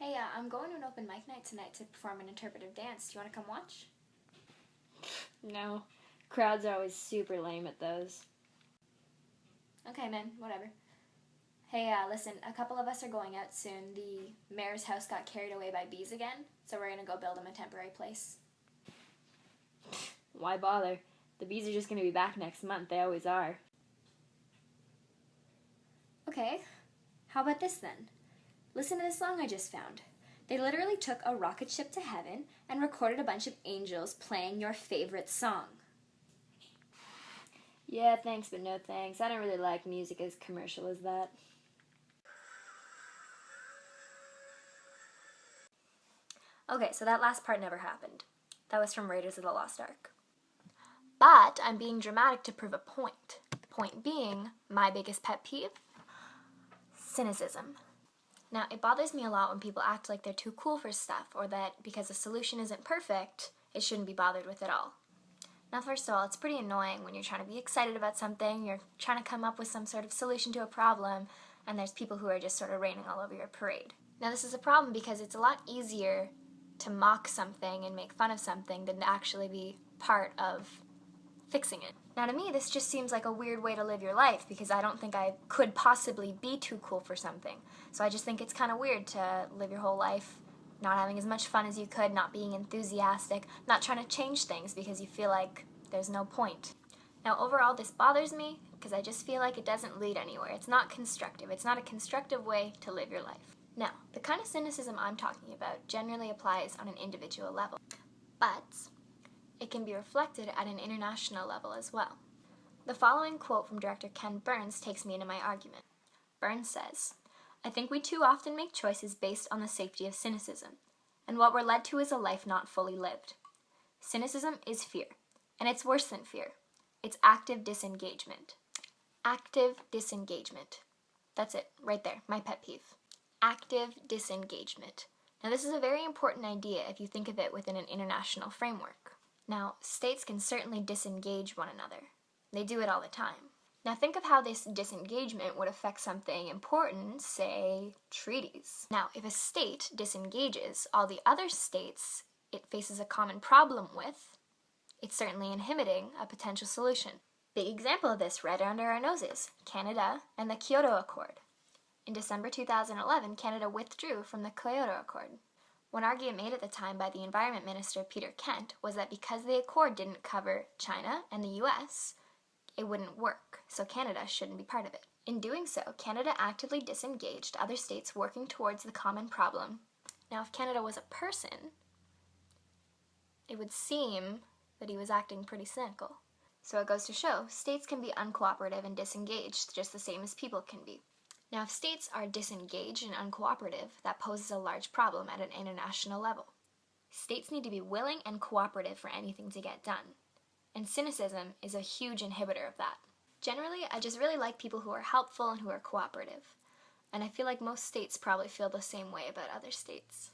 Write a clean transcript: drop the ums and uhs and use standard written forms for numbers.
Hey, I'm going to an open mic night tonight to perform an interpretive dance. Do you want to come watch? No. Crowds are always super lame at those. Okay, man, whatever. Hey, listen, a couple of us are going out soon. The mayor's house got carried away by bees again, so we're going to go build him a temporary place. Why bother? The bees are just going to be back next month. They always are. Okay, how about this then? Listen to this song I just found. They literally took a rocket ship to heaven and recorded a bunch of angels playing your favorite song. Yeah, thanks, but no thanks. I don't really like music as commercial as that. Okay, so that last part never happened. That was from Raiders of the Lost Ark. But I'm being dramatic to prove a point. Point being, my biggest pet peeve? Cynicism. Now, it bothers me a lot when people act like they're too cool for stuff, or that because a solution isn't perfect, it shouldn't be bothered with at all. Now, first of all, it's pretty annoying when you're trying to be excited about something, you're trying to come up with some sort of solution to a problem, and there's people who are just sort of raining all over your parade. Now, this is a problem because it's a lot easier to mock something and make fun of something than to actually be part of fixing it. Now, to me, this just seems like a weird way to live your life because I don't think I could possibly be too cool for something. So I just think it's kind of weird to live your whole life not having as much fun as you could, not being enthusiastic, not trying to change things because you feel like there's no point. Now, overall, this bothers me because I just feel like it doesn't lead anywhere. It's not constructive. It's not a constructive way to live your life. Now, the kind of cynicism I'm talking about generally applies on an individual level, but it can be reflected at an international level as well. The following quote from director Ken Burns takes me into my argument. Burns says, "I think we too often make choices based on the safety of cynicism, and what we're led to is a life not fully lived. Cynicism is fear, and it's worse than fear. It's active disengagement." Active disengagement. That's it, right there, my pet peeve. Active disengagement. Now, this is a very important idea if you think of it within an international framework. Now, states can certainly disengage one another. They do it all the time. Now, think of how this disengagement would affect something important, say, treaties. Now, if a state disengages all the other states it faces a common problem with, it's certainly inhibiting a potential solution. Big example of this right under our noses, Canada and the Kyoto Accord. In December 2011, Canada withdrew from the Kyoto Accord. One argument made at the time by the Environment Minister Peter Kent was that because the accord didn't cover China and the US, it wouldn't work, so Canada shouldn't be part of it. In doing so, Canada actively disengaged other states working towards the common problem. Now, if Canada was a person, it would seem that he was acting pretty cynical. So it goes to show, states can be uncooperative and disengaged just the same as people can be. Now, if states are disengaged and uncooperative, that poses a large problem at an international level. States need to be willing and cooperative for anything to get done, and cynicism is a huge inhibitor of that. Generally, I just really like people who are helpful and who are cooperative, and I feel like most states probably feel the same way about other states.